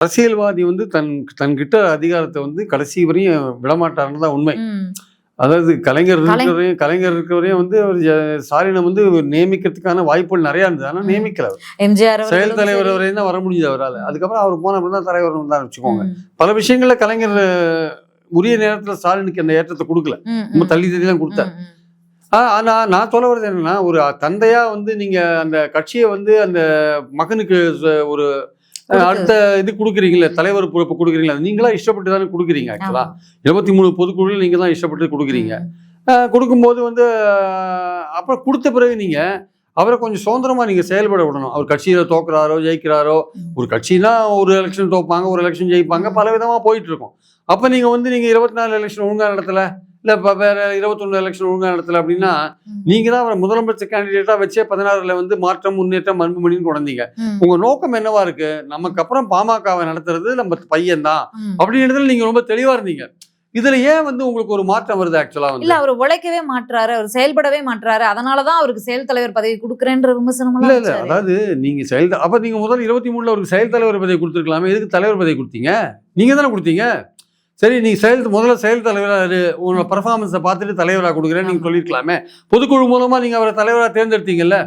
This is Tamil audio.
அரசியல்வாதி வந்து தன்கிட்ட அதிகாரத்தை வந்து கடைசி வரையும் விடமாட்டாருன்னு தான் உண்மை. அதாவது கலைஞர் இருக்கிறவரையும் வந்து ஸ்டாலினை வந்து நியமிக்கிறதுக்கான வாய்ப்புகள் நிறைய இருந்தது. ஆனால் நியமிக்கல. எம்ஜிஆர் செயல் தலைவர் வரையும் தான் வர முடியுது அவரால். அதுக்கப்புறம் அவர் போன தான் தலைவர் தான் வச்சுக்கோங்க. பல விஷயங்கள்ல கலைஞர் உரிய நேரத்தில் ஸ்டாலினுக்கு அந்த ஏற்றத்தை கொடுக்கல, ரொம்ப தள்ளி தான் கொடுத்தார். ஆனா நான் சொல்ல வர்றது என்னன்னா, ஒரு தந்தையா வந்து நீங்க அந்த கட்சியை வந்து அந்த மகனுக்கு ஒரு அடுத்த இது கொடுக்குறீங்களே, தலைவர் பொறுப்பு கொடுக்குறீங்களா, நீங்களா இஷ்டப்பட்டு தானே கொடுக்குறீங்க. ஆக்சுவலா 23 பொதுக்குழுவில் நீங்க தான் இஷ்டப்பட்டு கொடுக்குறீங்க. கொடுக்கும்போது வந்து அப்புறம் கொடுத்த பிறகு நீங்க அவரை கொஞ்சம் சுதந்திரமா நீங்க செயல்பட விடணும். அவர் கட்சியில தோக்குறாரோ ஜெயிக்கிறாரோ, ஒரு கட்சினா ஒரு எலெக்ஷன் தோப்பாங்க, ஒரு எலெக்ஷன் ஜெயிப்பாங்க, பல விதமா போயிட்டு இருக்கும். அப்ப நீங்க வந்து நீங்க 24 எலெக்ஷன் ஒழுங்கா நடத்தல, இல்ல வேற 21 எலெக்ஷன் ஒழுங்கா நடத்தல அப்படின்னா, நீங்க தான் அவரை முதலமைச்சர் கேண்டிடேட்டா வச்சே 16ல வந்து மாற்றம், முன்னேற்றம், அன்புமணின்னு கொண்டீங்க. உங்க நோக்கம் என்னவா இருக்கு? நமக்கு அப்புறம் பாமகவை நடத்துறது நம்ம பையன் தான் அப்படின்றதுல நீங்க ரொம்ப தெளிவா இருந்தீங்க. இதுல ஏன் வந்து உங்களுக்கு ஒரு மாற்றம் வருது? ஆக்சுவலா வந்து இல்ல, அவர் உழைக்கவே மாற்றாரு, அவர் செயல்படவே மாற்றாரு, அதனாலதான் அவருக்கு செயல் தலைவர் பதவி கொடுக்குறேன்ற விமர்சனம். இல்ல, அதாவது நீங்க அப்ப நீங்க முதல் 23ல அவருக்கு செயல் தலைவர் பதவி கொடுத்துருக்கலாமே, எதுக்கு தலைவர் பதவி கொடுத்தீங்க? நீங்க தானே கொடுத்தீங்க. சரி, நீ முதல்ல செயல் தலைவராக உங்களோட பர்ஃபார்மன்ஸை பார்த்துட்டு தலைவராக கொடுக்குறேன்னு நீங்க சொல்லியிருக்கலாமே. பொதுக்குழு மூலமா நீங்க அவரை தலைவராக தேர்ந்தெடுத்தீங்கல்ல.